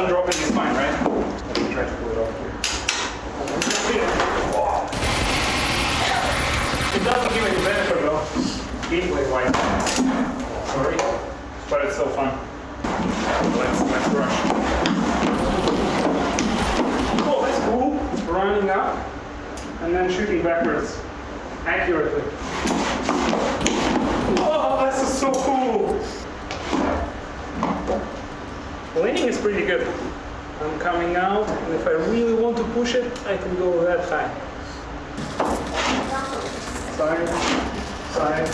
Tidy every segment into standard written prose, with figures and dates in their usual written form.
doesn't drop in, it's fine, right? Let me try to pull it off here. It doesn't give any benefit though, gameplay-wise. Sorry, but it's so fun. Let's rush. Oh, that's cool. Running up and then shooting backwards accurately. Oh, this is so cool. Landing is pretty good. I'm coming out, and if I really want to push it, I can go that high. Side, side,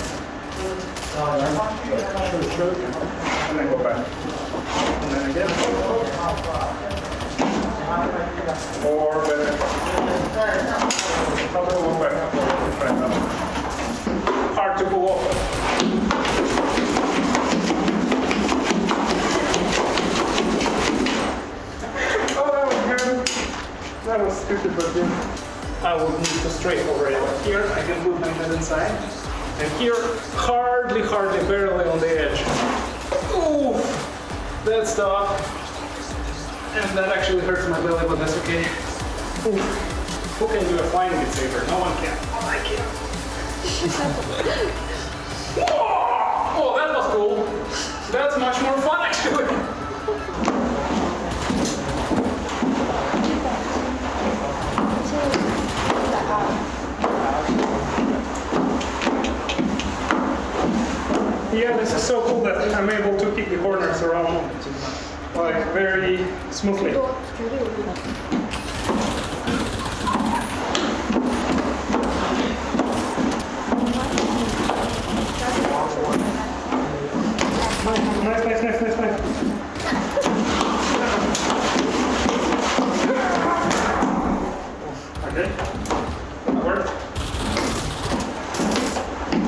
shoot, and then go back. And then again. Or better. Probably go back. Try that. Hard to pull off. Oh, that was good. That was stupid, but good. I will need to strafe over it. Here, I can move my head inside. And here, hardly, barely on the edge. Ooh, that's tough. And that actually hurts my belly, but that's okay. Ooh. Who can do a flying with Saber? No one can. Oh, I can. Oh, that was cool. That's much more fun, actually. Yeah, this is so cool that I'm able to keep the corners around like very smoothly. Nice. Okay, that worked.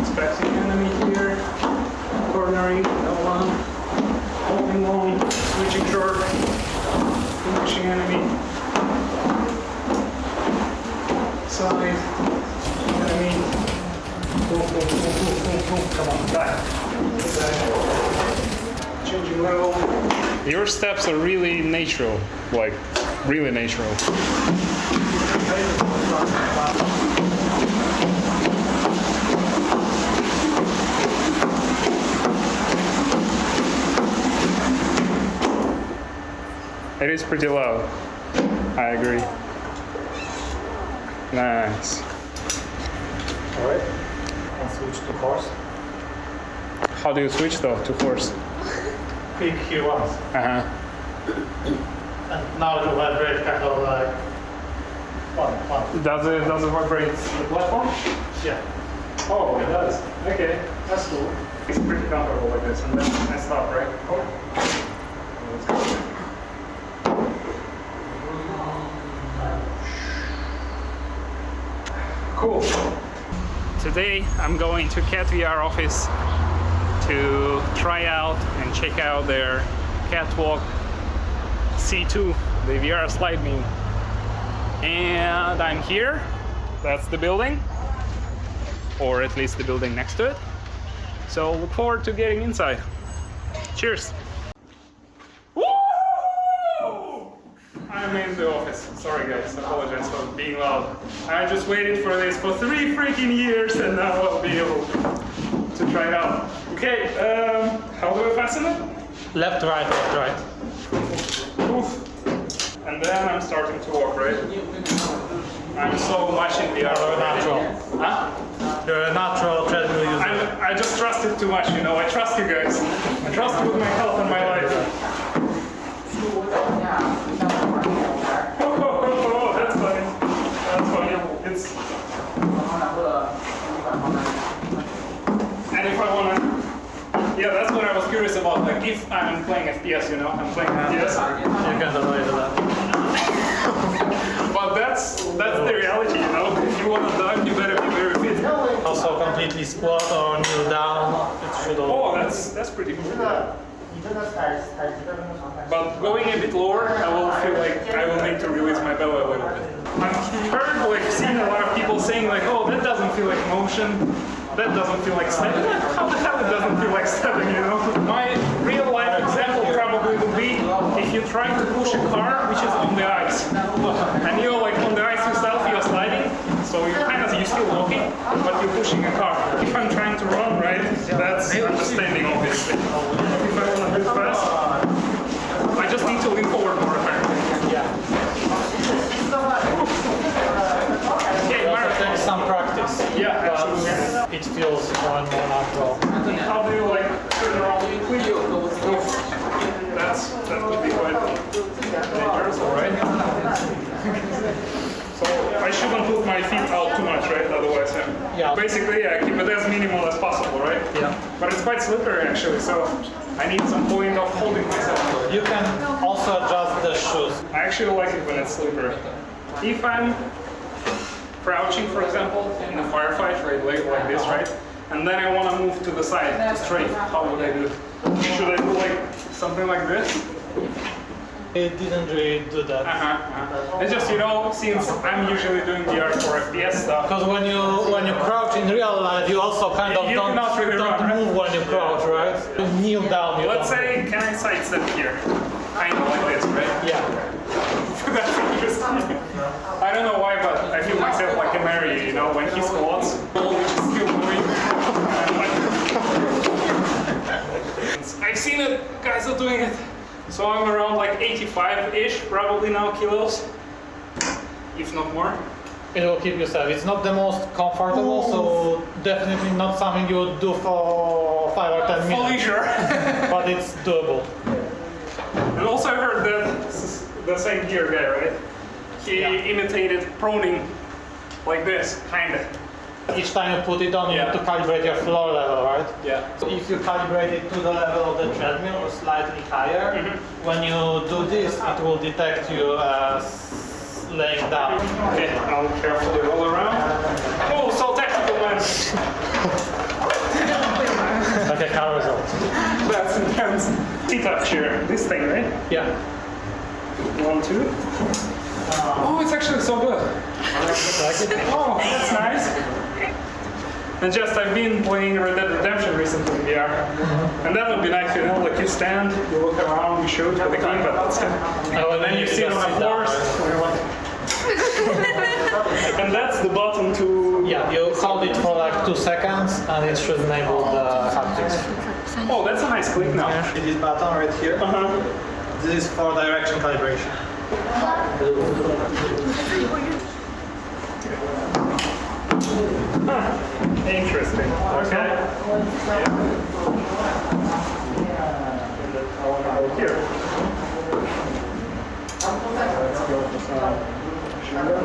Expecting enemy here. Cornering, no long, holding long, switching short, finishing enemy, side, enemy, boom, come on, back, changing level. Your steps are really natural, like really natural. It is pretty low. I agree. Nice. Alright. And switch to horse. How do you switch though to horse? Click here once. And now it will vibrate kind of like one. Does it vibrate the platform? Yeah. Oh, it does. Okay, that's cool. It's pretty comfortable like this, and then I stop, right? Oh. Let's go. Cool. Today I'm going to katvr office to try out and check out their Kat Walk C2, the VR Slidemill. And I'm here. That's the building, or at least the building next to it. So look forward to getting inside. Cheers. I'm in the office. Sorry guys, apologize for being loud. I just waited for this for 3 freaking years and now I'll be able to try it out. Okay, how do I fasten it? Left, right, left, right. Oof. And then I'm starting to walk, right? I'm so much in VR. You're a natural. Huh? You're a natural treadmill user. I just trust it too much, you know. I trust you guys. I trust you with my health and my life. Oh, that's funny. That's funny. It's... And if I wanna... Yeah, that's what I was curious about. Like, if I'm playing FPS, you know, I'm playing FPS. You can avoid that. But that's the reality, you know. If you wanna dive, you better be very fit. Also completely squat or kneel down. It should all... Oh, that's pretty cool. But going a bit lower, I will feel like I will need to release my belly a little bit. I've heard, like, seen a lot of people saying like, oh, that doesn't feel like motion. That doesn't feel like stepping. How the hell it doesn't feel like stepping, you know? My real life example probably would be free if you try to push a car which is on the ice. And you're like on the ice yourself, you're sliding, so you're still walking, but you're pushing a car. If I'm trying to run, right, that's understanding obviously. If I want to move fast, I just need to lean forward more apparently. Yeah. Okay, It takes some practice. yeah, absolutely. It feels more and more natural. How do you like turn around quickly? That could be quite dangerous, alright? So I shouldn't put my feet out too much, right? Otherwise, basically, keep it as minimal as possible, right? Yeah. But it's quite slippery actually, so I need some point of holding myself. You can also adjust the shoes. I actually like it when it's slippery. If I'm crouching, for example, in a firefight, right, like this, right? And then I want to move to the side, to strafe. How would I do it? Should I do like something like this? It didn't really do that. It's just, since I'm usually doing VR for FPS stuff. Because when you crouch in real life, you also kind of don't move when you crouch, right? You kneel down. Let's say, can I sidestep here? Kind of like this, right? Yeah. That's interesting. I don't know why, but I feel myself like a Mario, when he squats, which is still moving. I've seen it, guys are doing it. So I'm around like 85-ish, probably now, kilos, if not more. It will keep you safe. It's not the most comfortable, so definitely not something you would do for 5 or 10 minutes. For leisure. But it's doable. And also I heard that the same gear guy, right? He imitated proning like this, kinda. Each time you put it on, you have to calibrate your floor level, right? Yeah. So if you calibrate it to the level of the treadmill or slightly higher, when you do this, it will detect you as laying down. Okay, I'll carefully roll around. Oh, so technical, man. Like a car result. That's intense. Sit-up chair, this thing, right? Yeah. 1, 2. Oh, it's actually so good. Oh, that's nice. And just, I've been playing Red Dead Redemption recently in VR. And that would be nice, like you stand, you look around, you shoot with the game, but that's it. And then you sit on a horse. And that's the button to... Yeah, you hold it for like 2 seconds and it should enable the haptics. Oh, that's a nice click now. This button right here. This is for direction calibration. Interesting. Okay. I want to go here. Let's go for some sugar.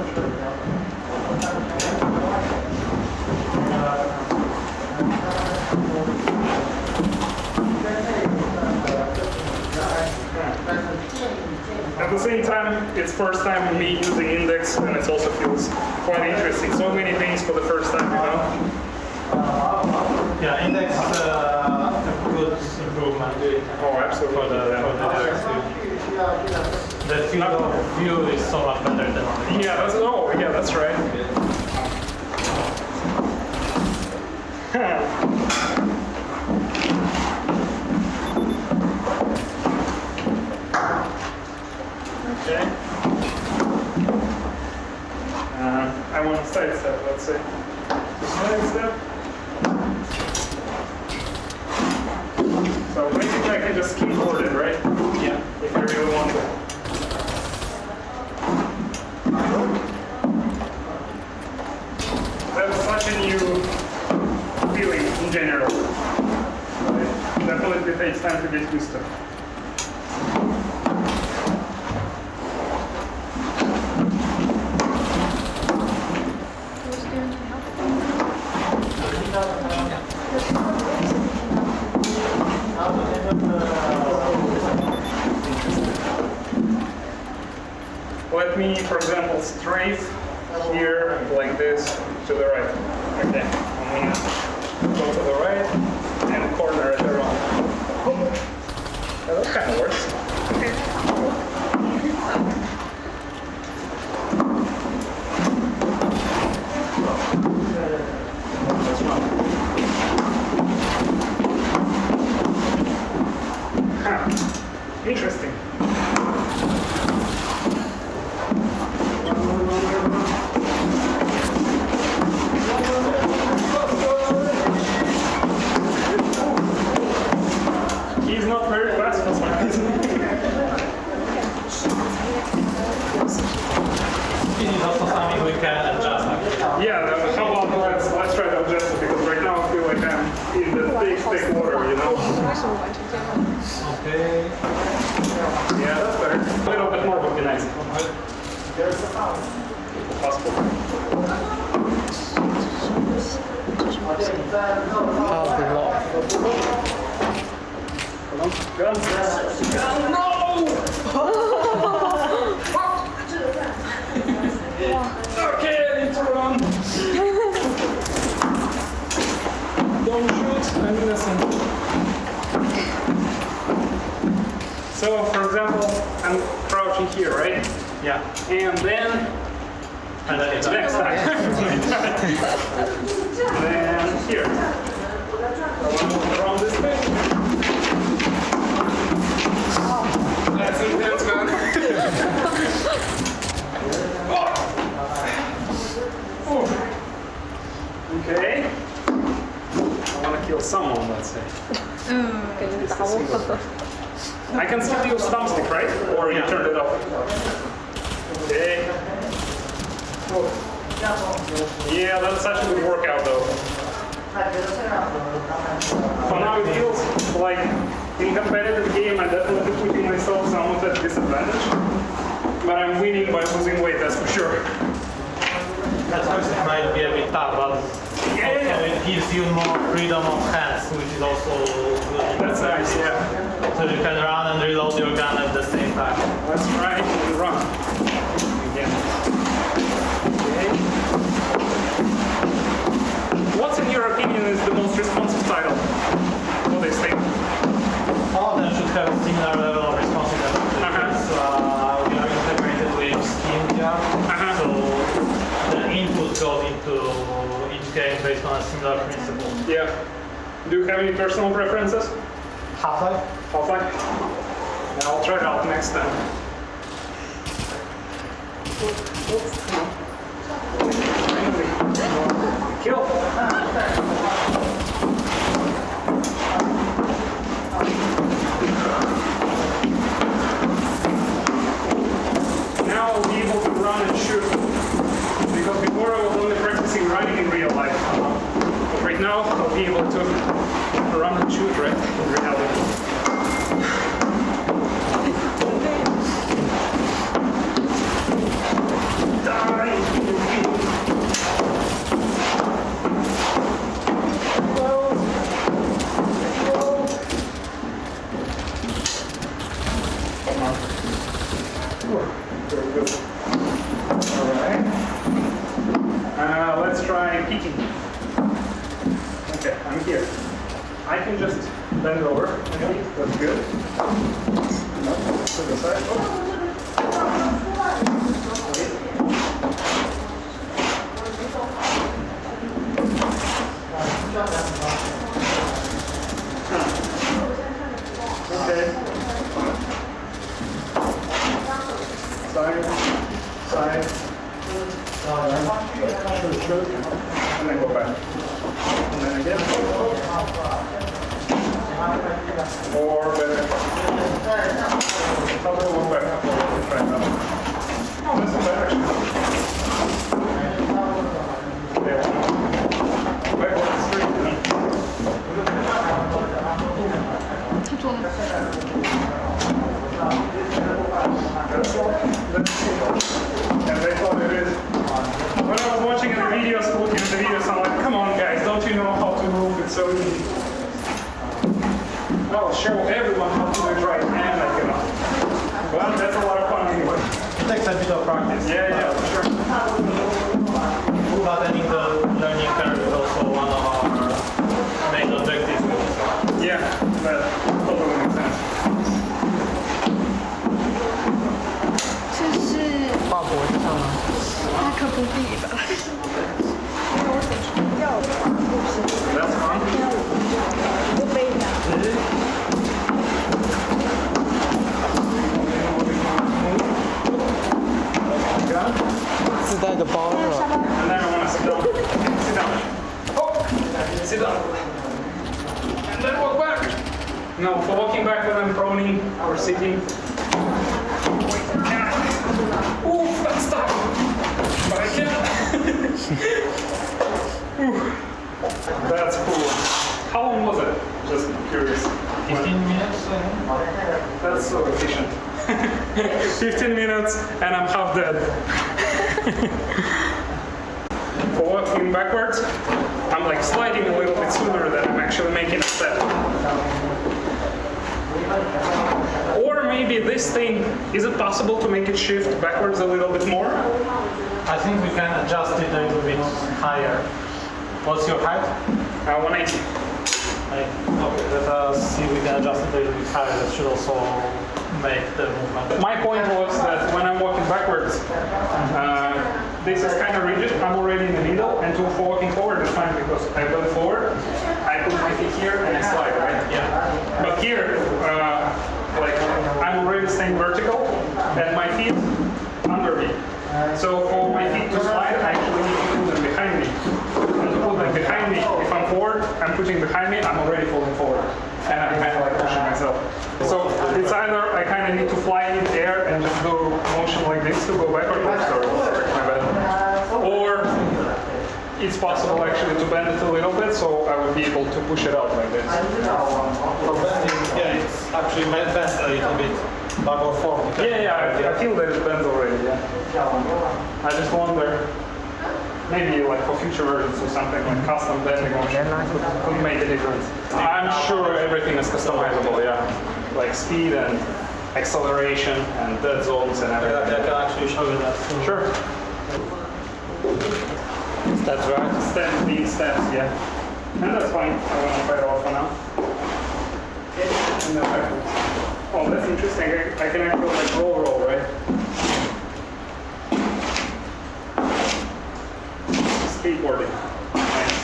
At the same time, it's first time for me using index, and it also feels quite interesting. So many things for the first time, Yeah, index is a good improvement. Oh, absolutely. The field of view is so much better than on the that's right. Okay. I want to sidestep, let's say. Sidestep. So basically I can just keyboard it, right? Yeah. If I really want to. That's such a new feeling in general. It definitely takes time to get used to. Let me, for example, strafe here like this to the right. Okay, I'm gonna go to the right and corner it around. That kind of works. That's one. Interesting. we can adjust actually. Yeah, how about let's try to adjust it because right now I feel like I'm in the thick water, you know? Okay. Yeah, that's better. A little bit more would be nice. Possible. Gun. No! Okay, I need to run. Don't shoot, I'm innocent. So, for example, I'm crouching here, right? Yeah. And then next time. Then here. Around this way. That's intense, man. Okay. I want to kill someone, let's say. I can still use thumbstick, right? Or you turned it off? Okay. Yeah, that's such a good workout though. For now it feels like in competitive game I'm definitely putting myself somewhat at disadvantage. But I'm winning by losing weight, that's for sure. At first it might be a bit tough, but it gives you more freedom of hands, which is also good. That's nice, yeah. So you can run and reload your gun at the same time. Let's try and run. Again. Okay. What's in your opinion is the most responsive title for this thing? All of them should have a similar level of responsiveness because we are integrated with Steam VR, so the input goes into each game based on a similar principle. Yeah. Do you have any personal preferences? Half-Life? Half-Life? Yeah, I'll try it out next time. Kill! Now I'll be able to run and shoot. Because before I was only practicing running in real life. But right now I'll be able to run and shoot, right? In reality. Let's try peeking. Okay, I'm here. I can just bend over. Okay, that's good. No, to the side. Okay. Side. Shoot. And then go back. And then again. Or better. Cover one back. Try that. Oh, that's not bad actually. Yeah. Backwards straight. And they thought it is. When I was watching the videos, looking at the videos, I'm like, come on guys, don't you know how to move? It's so easy. I'll show everyone how to do it right, and I cannot. Well, that's a lot of fun anyway. It takes a bit of practice. Yeah, for sure. Flattening the learning curve is also one of our main objectives. Yeah, that totally makes sense. 这是跨国上吗？那可不必吧？因为我手机掉了，不是。 That's fun. 就背着。自带个包是吧？ And then I want to sit down. Sit down. Oh, sit down. And then walk back. No, for walking back when I'm proning or sitting. Ooh, that's tough. But I can't. That's so efficient. 15 minutes and I'm half dead. For walking backwards, I'm like sliding a little bit sooner than I'm actually making a step. Or maybe this thing, is it possible to make it shift backwards a little bit more? I think we can adjust it a little bit higher. What's your height? 180. Okay, let us see if we can adjust it a little bit higher. That should also make the movement. My point was that when I'm walking backwards, this is kind of rigid. I'm already in the middle, and for walking forward is fine because I bend forward, I put my feet here, and I slide, right? Yeah. But here, like I'm already staying vertical, and my feet under me. So for my feet to slide, I actually need to put them behind me. And to put them behind me, if I'm forward, I'm putting behind me, I'm already falling forward. And I'm kind of like pushing myself. So it's either I kind of need to fly in the air and just do motion like this to go backward, my bad. Or it's possible actually to bend it a little bit, so I would be able to push it out like this. For bending, yeah, it's actually bent a little bit. Back or forward. Yeah, I feel that it bends already, yeah. I just wonder, maybe like for future versions or something, like custom bending motion could make a difference. I'm sure everything is customizable, yeah. Like speed and acceleration and dead zones and everything. Yeah, I can actually show you that. Sure. Steps, right? These steps, yeah. And that's fine. I want to try it off for now. And then backwards. Oh, that's interesting. I can actually like roll, right? Skateboarding. Nice.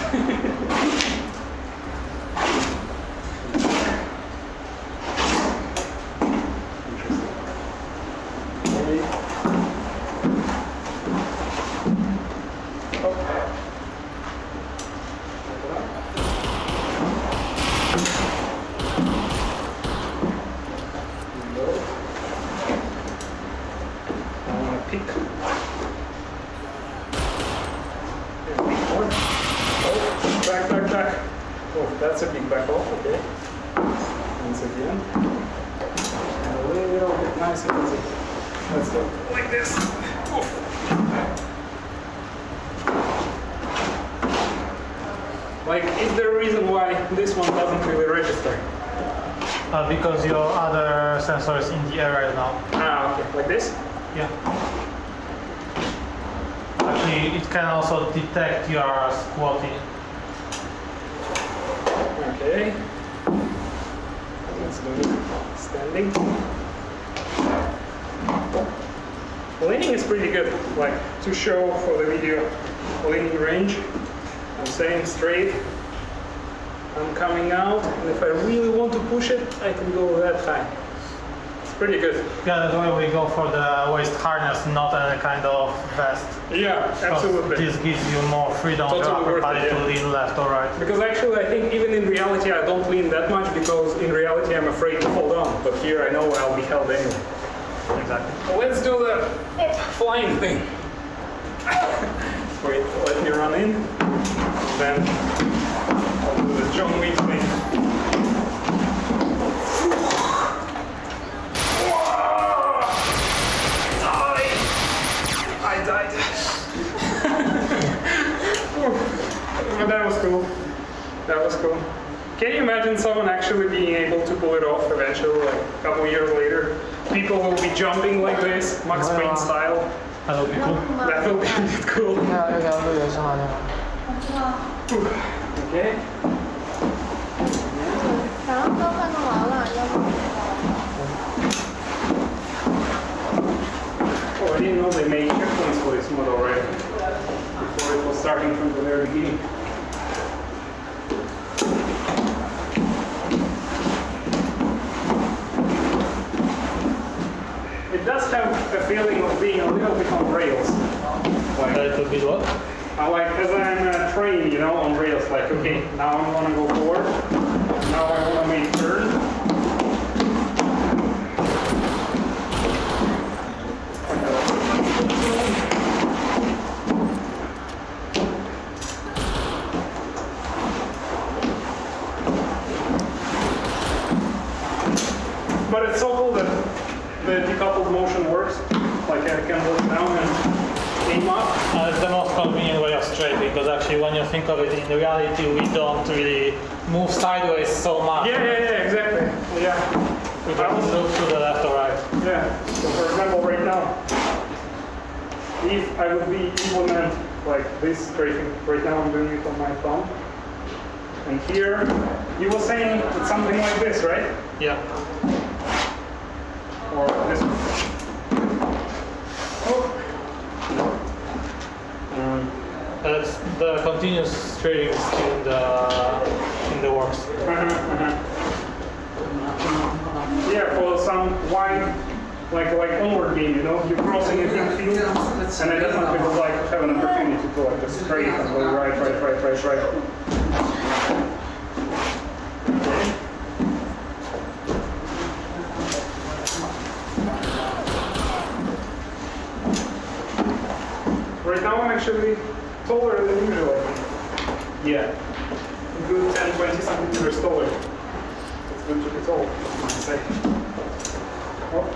Back. Oh, that's a big back off, okay. Once again. And a little bit nice and easy. Let's go like this. Oof. Like, is there a reason why this one doesn't really register? Because your other sensor is in the air right now. Ah, okay. Like this? Yeah. Actually, it can also detect your squatting. Okay. Let's do it. Standing. Leaning is pretty good, like to show for the video leaning range. I'm staying straight. I'm coming out, and if I really want to push it, I can go that high. It's pretty good. Yeah, that way we go for the waist harness, not any kind of vest. Yeah, absolutely. This gives you more freedom on your upper body to lean left or right. Because actually I think even in reality I don't lean that much because in reality I'm afraid to fall down. But here I know I'll be held anyway. Exactly. Let's do the flying thing. Wait, let me run in. Then I'll do the John Wick thing. I died. But that was cool. That was cool. Can you imagine someone actually being able to pull it off eventually, like a couple years later? People will be jumping like this, Max Payne style. That would be cool. That will be a bit cool. Okay. 然后都快弄完了，要不 Oh, I didn't know they made checkpoints for this mode already. Before it was starting from the very beginning. It does have a feeling of being a little bit on rails. Like, That would be what? like as I'm a train, you know, on rails. Like, okay, now I want to go forward. Now I want to make a turn. beam up. It's the most convenient way of strafing, because actually when you think of it, in reality we don't really move sideways so much. Yeah, exactly. Yeah. We just look to the left or right. Yeah. So for example, right now, if I would be implement like this strafing, right now I'm doing it on my thumb. And here, you were saying it's something like this, right? Yeah. Or this one. Oh. That's the continuous strafing is still in the works. Yeah, for some wide, like onward game, you know, you're crossing a big field, and I definitely would like to have an opportunity to like just straight and go right. Right now I'm actually taller than usual. Yeah. Good 10-20 centimeters taller. It's good to be tall, I'd say. Oh.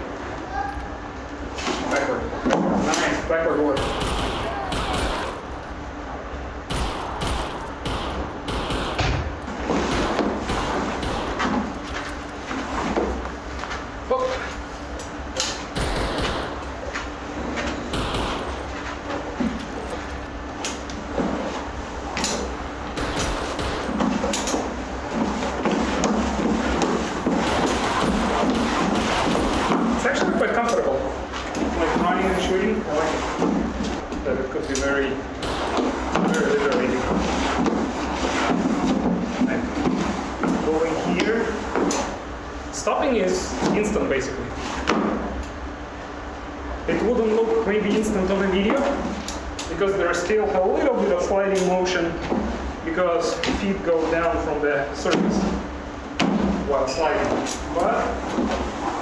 Backward. Nice, backward work. It's actually quite comfortable. Like running and shooting, I like it. But it could be very liberating. Like going here. Stopping is instant basically. It wouldn't look maybe instant on the video because there's still a little bit of sliding motion because feet go down from the surface while sliding. But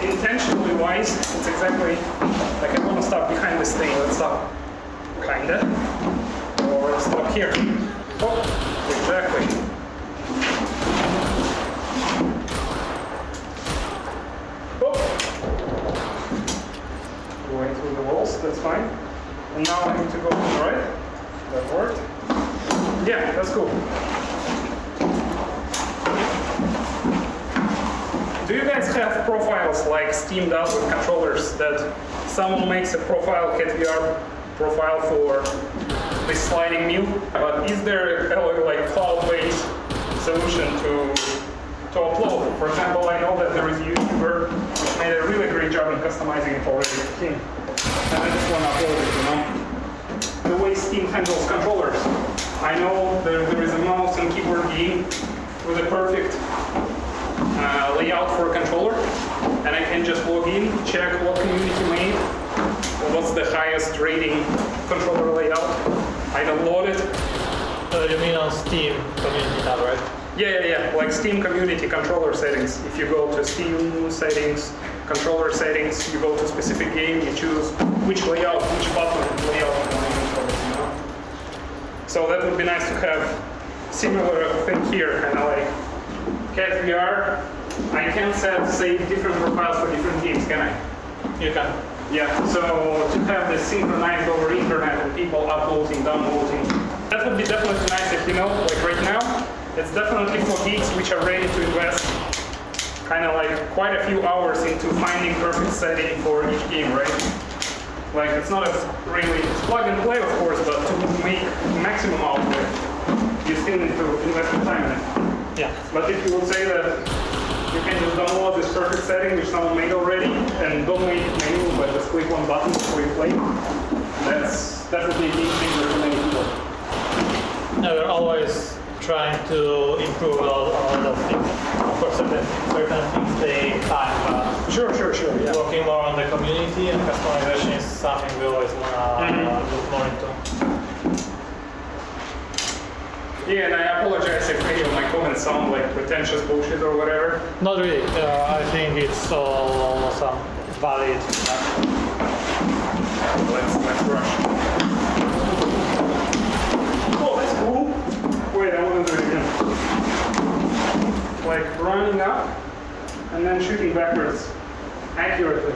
intentionally wise, it's exactly like I want to stop behind this thing. Let's stop, kinda, or let's stop here. Oh, exactly. Oh, going through the walls. That's fine. And now I need to go to the right. That worked. Yeah, that's cool. Do you guys have profiles like Steam does with controllers that someone makes a profile, katvr profile for this sliding mill? But is there a like cloud-based solution to upload? For example, I know that there is a YouTuber who made a really great job in customizing it already with Payne. And I just want to upload it, you know? The way Steam handles controllers. I know there is a mouse and keyboard game with a perfect layout for a controller, and I can just log in, check what community made, what's the highest rating controller layout. I download it. You mean on Steam community tab, right? Yeah, like Steam community controller settings. If you go to Steam settings, controller settings, you go to specific game, you choose which layout, which button layout you want to control, you know? So that would be nice to have similar thing here, kind of like katvr. I can save different profiles for different games, can I? You can. Yeah, so to have this synchronized over internet and people uploading, downloading, that would be definitely nice if you know, like right now, it's definitely for geeks which are ready to invest kind of like quite a few hours into finding perfect setting for each game, right? Like it's not as really, it's plug and play of course, but to make maximum out of it, you still need to invest your time in it. Yeah. But if you would say that you can just download this perfect setting which someone made already and don't make it manual but just click one button before you play, that's definitely a game changer for many people. No, we're always trying to improve a lot of things. Of course, certain things take time, but Sure, yeah. working more on the community and customization is something we always want to look more into. Yeah, and I apologize if any of my comments sound like pretentious bullshit or whatever. Not really. I think it's all some valid. Let's rush. Oh, that's cool. Wait, I want to do it again. Like running up and then shooting backwards accurately.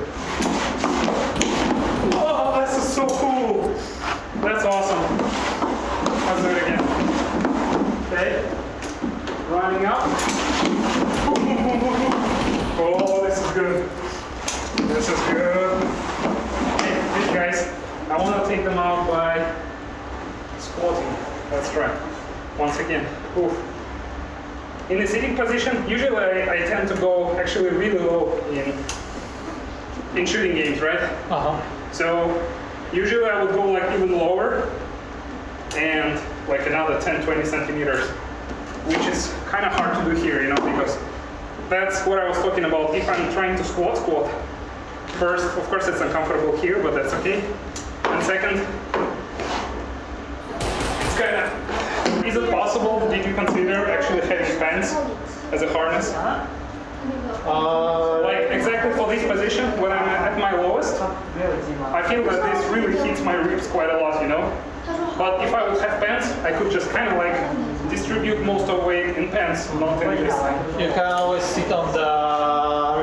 Oh, this is so cool. take them out by squatting. Let's try. Once again. Oof. In the sitting position, usually I tend to go actually really low in shooting games, right? So usually I would go like even lower and like another 10-20 centimeters, which is kind of hard to do here, you know, because that's what I was talking about. If I'm trying to squat, first, of course it's uncomfortable here, but that's okay. And second, it's kind of, is it possible, did you consider actually having pants as a harness? Like exactly for this position, when I'm at my lowest, I feel that this really hits my ribs quite a lot, you know? But if I would have pants, I could just kind of like distribute most of weight in pants, not in this. You can always sit on the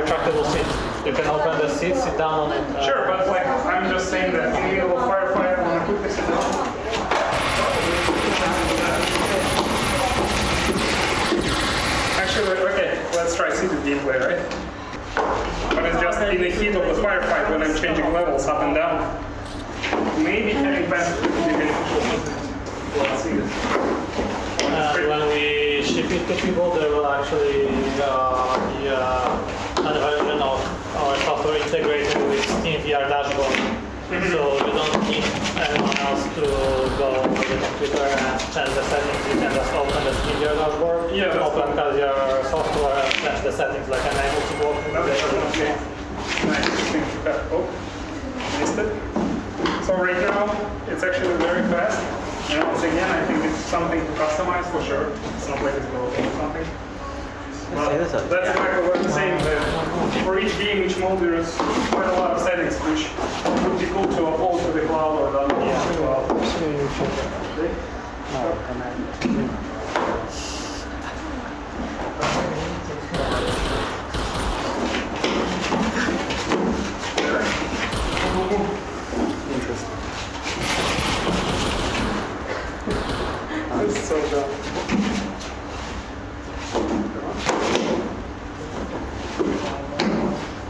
retractable seat. You can open the seat, sit down on it. Sure, but like I'm just saying that in the middle of firefight, when I put this down. Actually, okay, let's try seated gameplay, right? But it's just in the heat of the firefight when I'm changing levels up and down. Maybe having pants would be beneficial. Let's see this. When we ship it to people, there will actually be an version of our software integrated with Steam VR dashboard. So you don't need anyone else to go to the computer and change the settings. You can just open the Steam VR dashboard, open your software and change the settings like an able to walk through the Oh, missed it. So right now, it's actually very fast. And once again, I think it's something to customize for sure. It's not like it's broken or something. But that's exactly what I'm saying, that for each game, each mode, there is quite a lot of settings which would be cool to upload to the cloud or download to the cloud. Interesting. This is so dumb.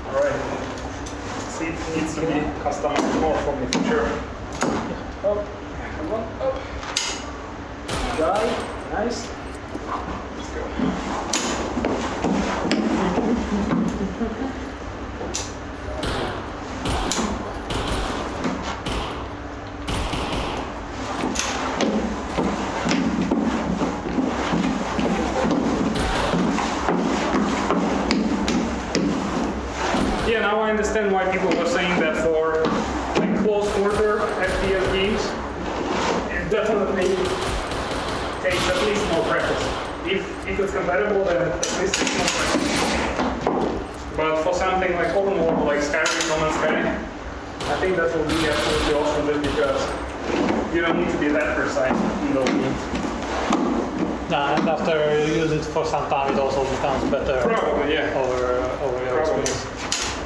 Alright. Seat needs to be customized more for me for sure. Up, come on, up. Die, nice. Let's go. Yeah, now I understand why people were saying that for like close quarter FPS games, it definitely takes at least more practice. If it's compatible, then at least it's more practice. But for something like open world, like Skyrim, No Man's Sky, I think that will be absolutely awesome just because you don't need to be that precise in those games. And after you use it for some time, it also becomes better. Probably, yeah. Over your experience.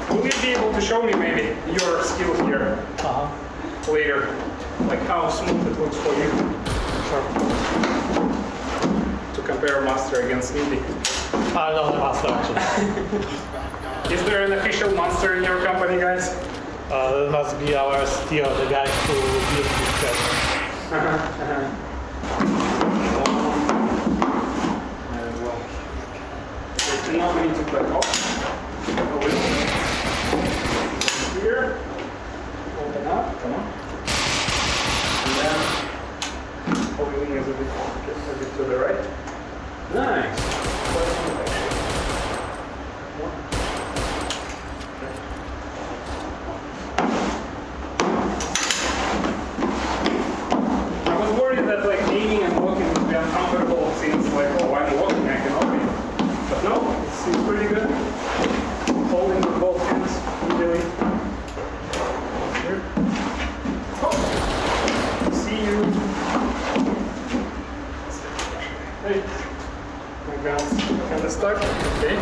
Will you be able to show me maybe your skill here later? Like how smooth it looks for you? Sure. To compare master against indie. I know the master actually. Is there an official monster in your company, guys? That must be our Steel, the guy who built this treadmill. So now we need to click off. Here, open up, come on. And then holding is a bit to the right. Nice. Quite smooth actually. I was worried that like aiming and walking would be uncomfortable since like, oh, I'm walking, I can open it. But no, it seems pretty good. Holding with both hands, easily. Here. Oh. See you. Hey. My guns kind of stuck. Okay.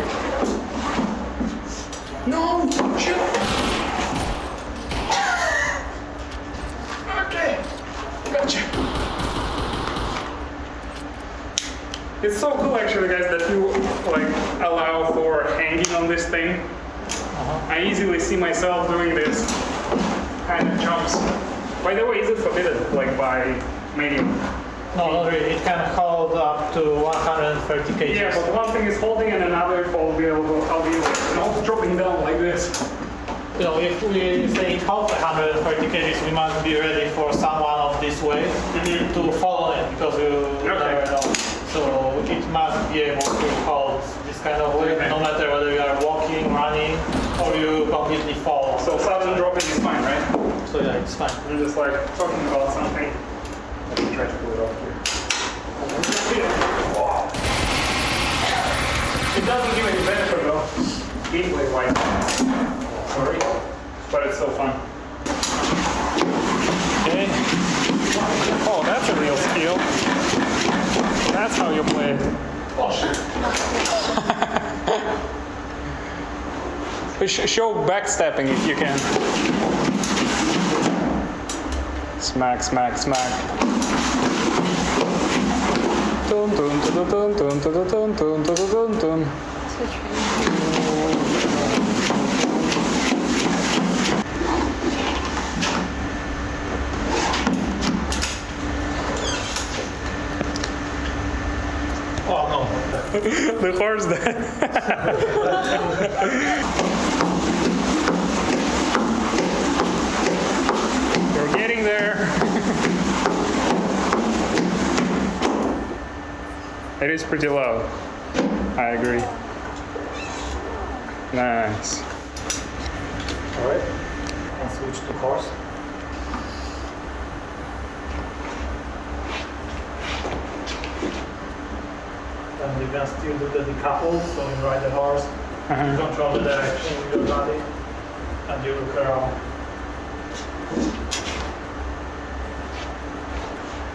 No! Shoot! Okay. Gotcha. It's so cool actually, guys, that you like allow for hanging on this thing. I easily see myself doing this kind of jumps By the way, is it forbidden, like by medium? No, not really. It can hold up to 130 kg. Yeah, but one thing is holding and another will be able to help you not dropping down like this. You know, if we say it holds 130 kg, we must be ready for someone of this weight to follow it, because you never know. So it must be able to hold this kind of weight, no matter whether you are walking, running, or you completely fall. So sudden dropping is fine, right? So yeah, it's fine. I'm just like talking about something. Let me try to pull it off here. Wow. It doesn't give any benefit though, gameplay wise. Sorry, but it's so fun. Okay. Oh, that's a real skill. That's how you play it. Show backstepping if you can. Smack, smack, smack. Dun dun dun dun dun dun dun dun dun dun dun. Oh no. The horse there. We're getting there. It is pretty low. I agree. Nice. Alright. And switch to horse. And you can still do the decoupled, so you ride the horse, you control the direction with your body, and you look around.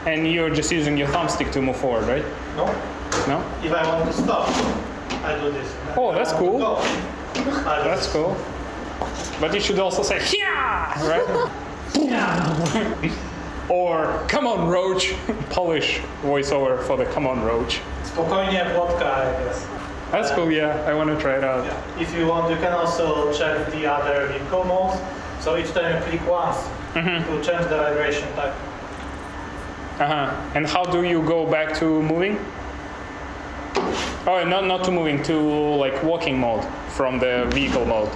And you're just using your thumbstick to move forward, right? No? No? If I want to stop, I do this. Oh, that's cool. That's cool. But you should also say, yeah, right? Yeah. Or, come on, Roach. Polish voiceover for the come on, Roach. Spokojnie vodka, I guess. That's cool, yeah. I want to try it out. Yeah. If you want, you can also check the other vehicle modes. So each time you click once to change the vibration type. And how do you go back to moving? Oh, not to moving, to like walking mode from the vehicle mode.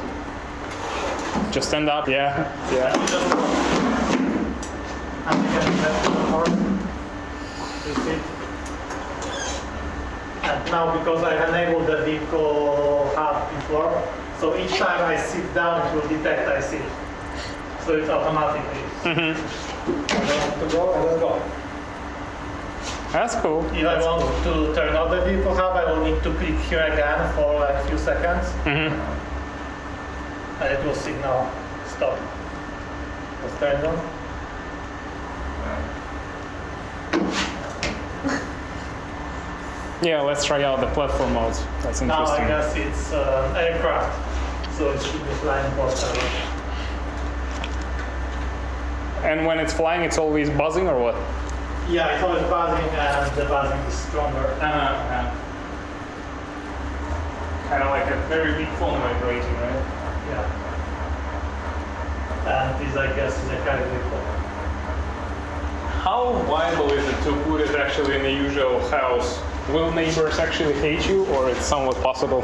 Just stand up, yeah. And you can get to the horse. You see? And now, because I enabled the vehicle hub before, so each time I sit down, it will detect I sit. So it's automatically. I want to go, I will go. That's cool. If I want to turn on the vehicle hub, I will need to click here again for like a few seconds. And it will signal stop. Let's turn it on. Yeah, let's try out the platform modes. That's Now interesting. I guess it's aircraft, so it should be flying postable. And when it's flying, it's always buzzing or what? Yeah, it's always buzzing, and the buzzing is stronger. Kind of like a very big phone vibrating, right? Yeah. And this, I guess, is a carry vehicle. How viable is it to put it actually in a usual house? Will neighbors actually hate you, or it's somewhat possible?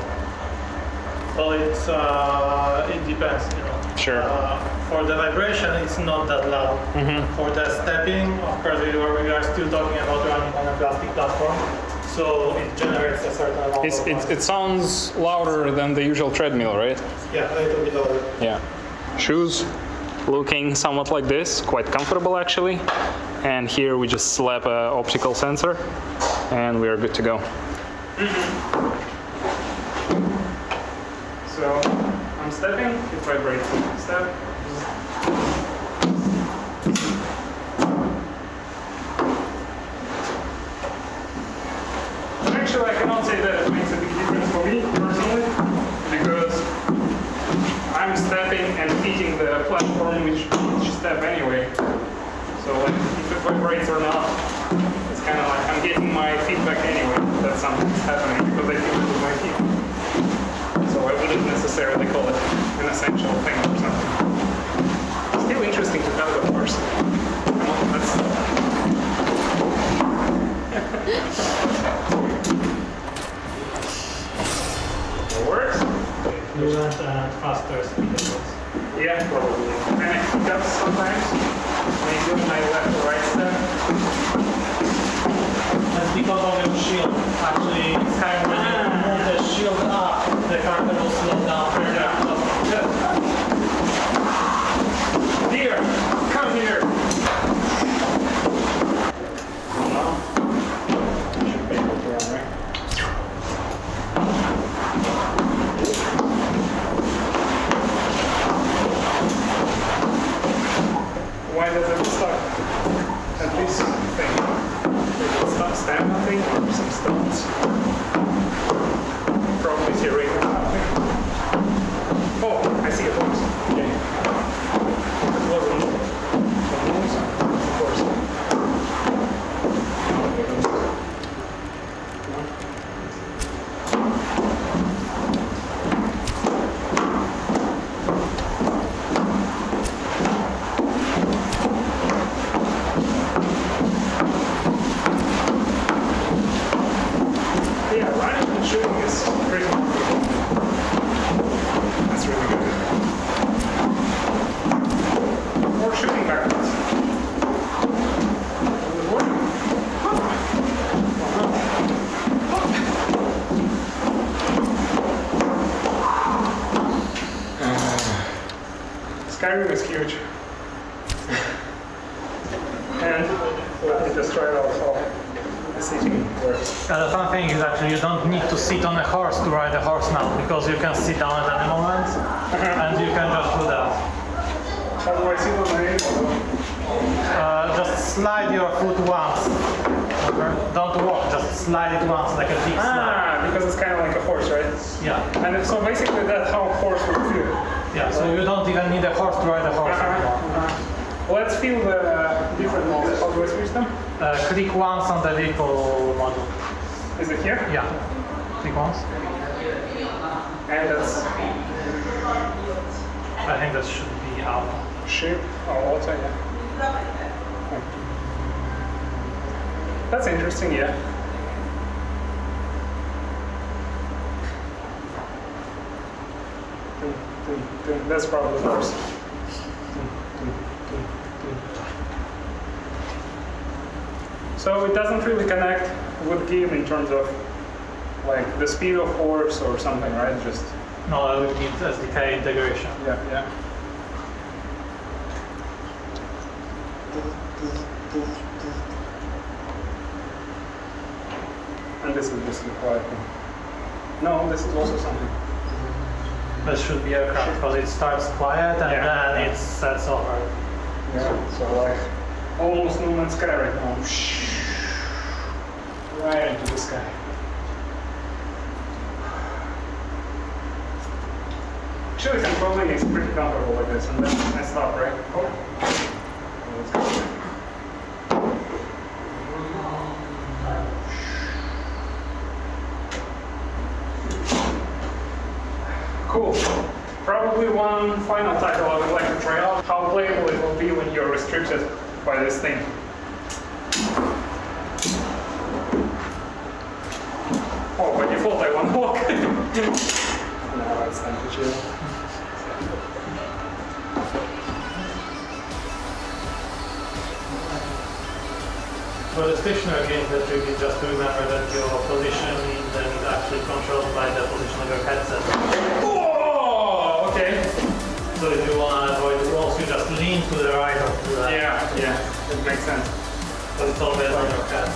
Well, it's it depends, you know. Sure. For the vibration, it's not that loud. For the stepping, of course, we are still talking about running on a plastic platform, so it generates a certain amount of noise. It sounds louder than the usual treadmill, right? Yeah, a little bit louder. Yeah. Shoes looking somewhat like this, quite comfortable actually. And here we just slap an optical sensor, and we are good to go. So I'm stepping, it vibrates. Step. Actually, I cannot say that it makes a big difference for me personally, because I'm stepping and hitting the platform with each step anyway. So like, if it vibrates or not, it's kind of like I'm getting my feedback anyway that something's happening because I feel it with my feet. So I wouldn't necessarily call it an essential thing or something. Still interesting to have, of course. It works? You want faster speed. Yeah, probably. And I hiccups sometimes. Maybe my left or right step. That's because of your shield. Actually, it's kind of when you move the shield up, the character will slow down. Yeah. Here, come here. Should be able to run, right? Why does it stop at this thing? Is it stop stamina thing or some stones? Probably theoretically nothing. Oh, I see a horse. Okay. It wasn't a moose, of course. Yeah, running and shooting is pretty cool. That's really good. Or shooting backwards. Does it work? Skyrim is huge. And let me just try it also. The city works. The fun thing is actually you don't need to sit on a horse to ride a horse now because you can sit down at any moment and you can just do that. How do I sit on the animal? Just slide your foot once. Don't walk, just slide it once like a big slide. Because it's kind of like a horse, right? Yeah. And so basically that's how a horse would feel. Yeah, so you don't even need a horse to ride a horse anymore. Let's feel the different modes. How do I switch them? Click once on the vehicle module. Is it here? Yeah. Click once. And that's I think that should be out. ship. Oh, also, yeah. That's interesting, yeah. That's probably the worst. So it doesn't really connect with game in terms of like the speed of horse or something, right? Just No, it needs SDK integration. yeah. And this is just the quiet thing. No, this is also something. That should be aircraft because it starts quiet and then it sets over. Yeah, so like almost No Man's Sky right now. Right into the sky. Actually, controlling is pretty comfortable like this, and then I stop, right? Oh. Let's go. Cool. Probably one final title I would like to try out, how playable it will be when you're restricted by this thing. Oh, by default I want to walk. No, it's time to chill. For the stationary game, the trick is just to remember that your position in them is actually controlled by the position of your headset. Oh, okay. So if you want to avoid walls, you just lean to the right or to the left. Yeah, it makes sense. But it's always on your head.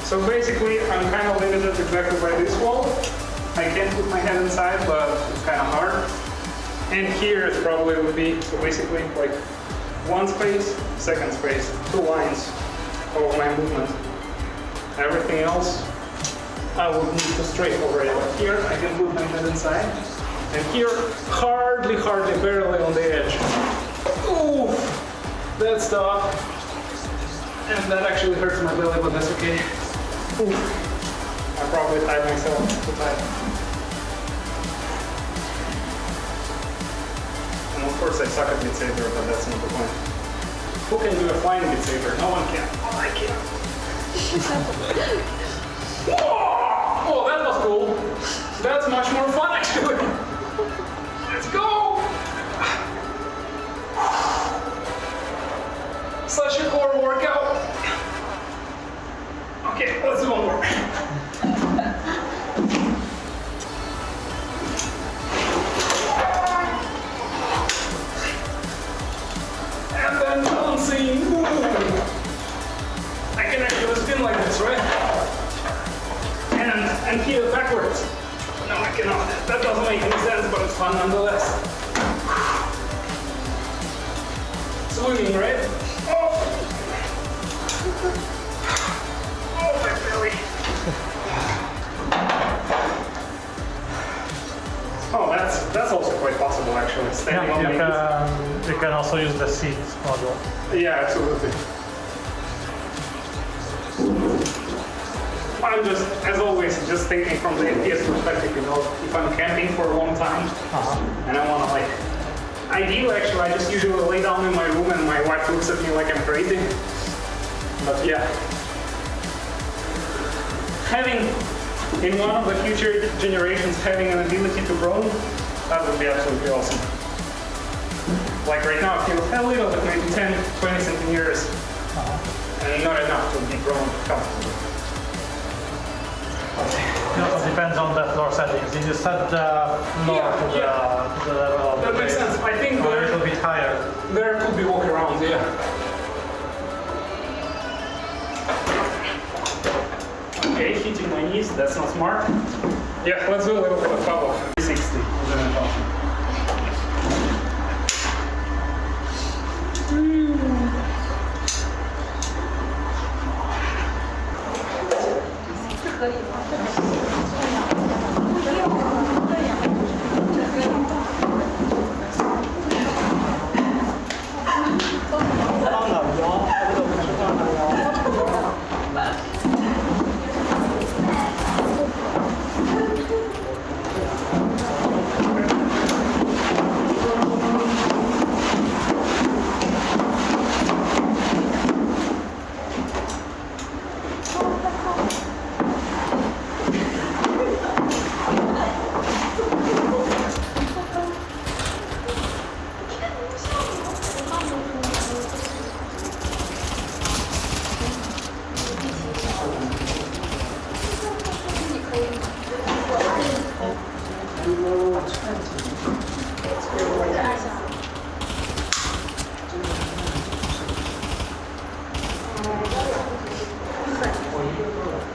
So basically, I'm kind of limited exactly by this wall. I can put my head inside, but it's kind of hard. And here it probably would be, so basically like one space, second space, 2 lines of my movement. Everything else, I would need to strafe already. But here I can put my head inside. And here, hardly, barely on the edge. Ooh, that's tough. And that actually hurts my belly, but that's okay. Ooh, I probably tied myself too tight. Of course I suck at Beat Saber, but that's not the point. Who can do a flying Beat Saber? No one can. Oh, I can. Whoa! Oh, that was cool. That's much more fun actually. Let's go! Such a core workout. Okay, let's do one more. And then bouncing. I can actually spin like this, right? And keep it backwards. No, I cannot. That doesn't make any sense, but it's fun nonetheless. Swimming, right? Oh! Oh, my belly. Oh, that's also quite possible, actually. Standing on you can also use the seat module. Yeah, absolutely. I'm just, as always, just thinking from the FPS perspective, you know, if I'm camping for a long time, and I want to like, ideally actually, I just usually lay down in my room and my wife looks at me like I'm crazy. But yeah, having, in one of the future generations, having an ability to roam, that would be absolutely awesome. Like right now, I feel a little bit, maybe 10, 20 centimeters, and not enough to be grown comfortably. It also depends on the floor settings. If you set the floor to the level of that the makes base, sense. I think or a little bit higher. There could be walk-arounds, yeah. Okay, hitting my knees, that's not smart. Yeah, let's do a little bit of Pavlov. 360 is an option.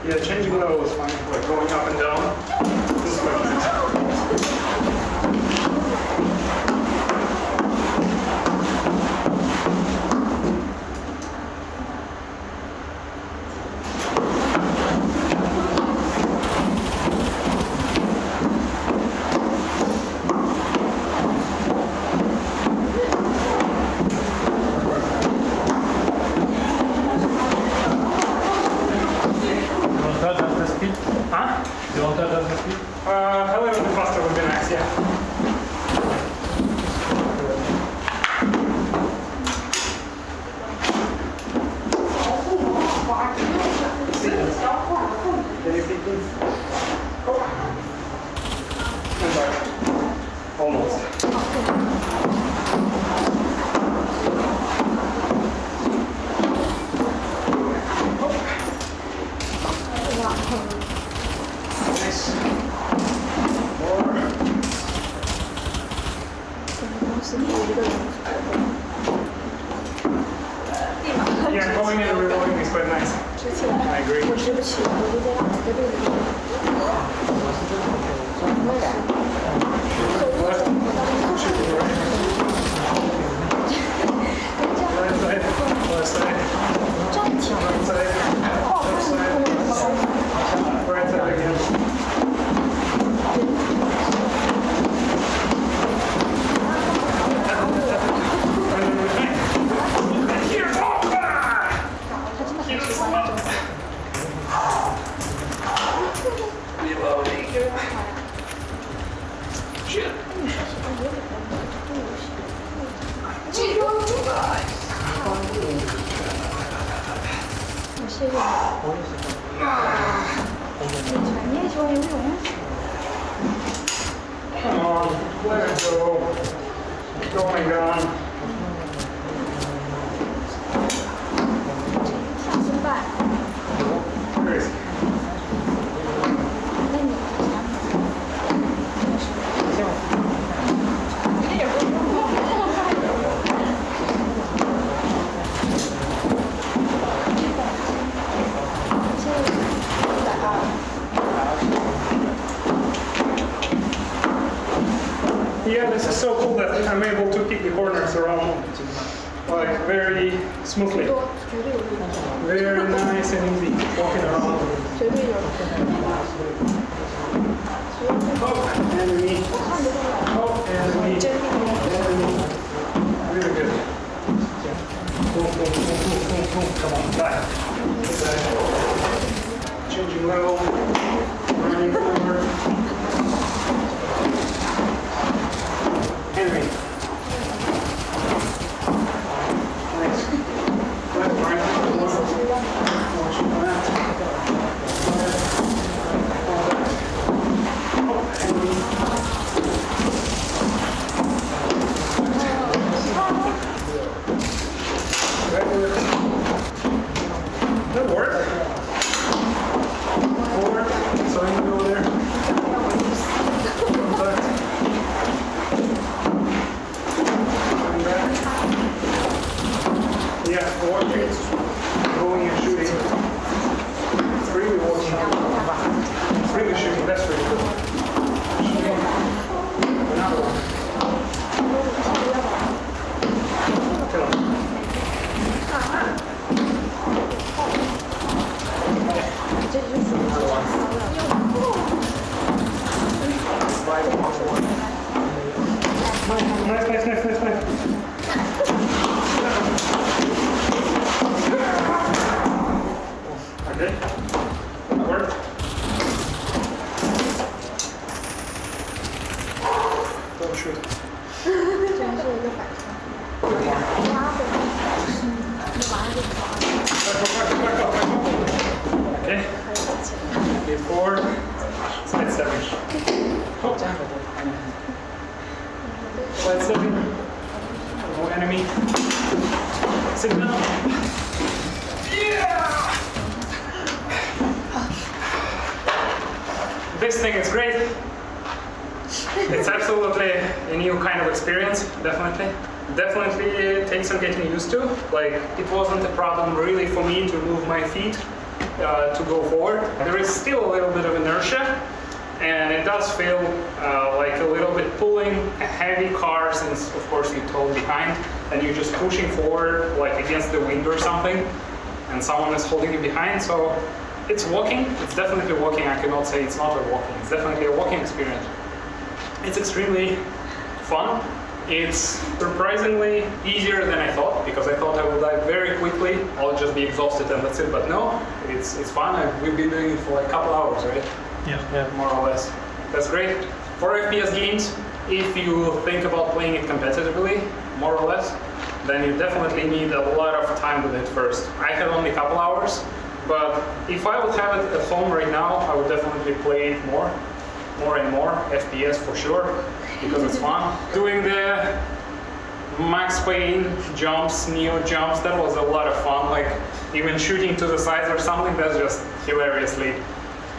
Yeah, changing level is fine, like going up and down. This is quite nice. A little bit faster would be nice, yeah. Can you see please? And back. Almost. Nice. Yeah, going and reloading is quite nice. I agree. Come on, let it go. It's going down. 失败。 Where is it? 那你一点不用。Yeah, this is so cool that I'm able to keep the corners around like very smoothly. 多绝对有用。 Very nice and easy walking around. 绝对有用。 Oh, enemy. Oh, enemy. Enemy. Really good. Boom, boom, boom, boom, boom, boom. Come on, back. Back. Changing level. Running forward. Enemy. Nice. Left, right, forward. Watching that. That worked. Forward. So you go there. Contact. Coming back. Yeah, walking. Going and shooting. It's really walking. It's really shooting. That's really good. Shooting. Another one. Kill him. Nice, nice, nice, nice, nice. Okay, that worked. Don't shoot. 真是一个反应。 Good one. 拉回来，你马上就抓。 Back up. Okay. Get forward. Sidestepping. Oh. Sidestepping. No enemy. Sit down. Yeah! This thing is great. It's absolutely a new kind of experience, definitely. Definitely it takes some getting used to. Like, it wasn't a problem really for me to move my feet to go forward. There is still a little bit of inertia, and it does feel like a little bit pulling a heavy car, since of course you're towed behind, and you're just pushing forward like against the wind or something, and someone is holding you behind. So it's walking. It's definitely walking. I cannot say it's not a walking. It's definitely a walking experience. It's extremely fun. It's surprisingly easier than I thought, because I thought I would die very quickly. I'll just be exhausted and that's it. But no, it's fun. We've been doing it for like a couple hours, right? Yeah. More or less. That's great. For FPS games, if you think about playing it competitively, more or less, then you definitely need a lot of time with it first. I had only a couple hours, but if I would have it at home right now, I would definitely play it more and more, FPS for sure, because it's fun. Doing the Max Payne jumps, Neo jumps, that was a lot of fun. Like, even shooting to the sides or something, that's just hilariously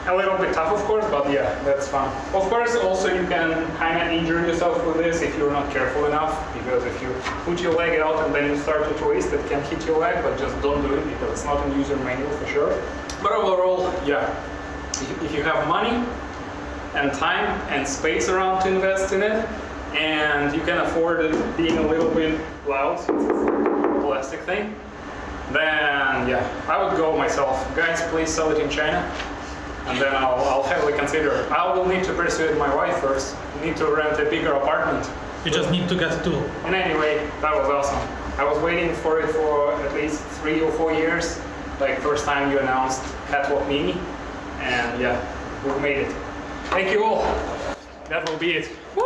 a little bit tough, of course, but yeah, that's fun. Of course, also you can kind of injure yourself with this if you're not careful enough, because if you put your leg out and then you start to twist, it can hit your leg, but just don't do it because it's not in user manual for sure. But overall, yeah, if you have money and time and space around to invest in it, and you can afford it being a little bit loud, since it's a plastic thing, then yeah, I would go myself. Guys, please sell it in China, and then I'll heavily consider. I will need to persuade my wife first. I need to rent a bigger apartment. You just need to get two. And anyway, that was awesome. I was waiting for it for at least 3 or 4 years. Like, first time you announced Kat Walk Mini, and yeah, we've made it. Thank you all. That will be it. Woo!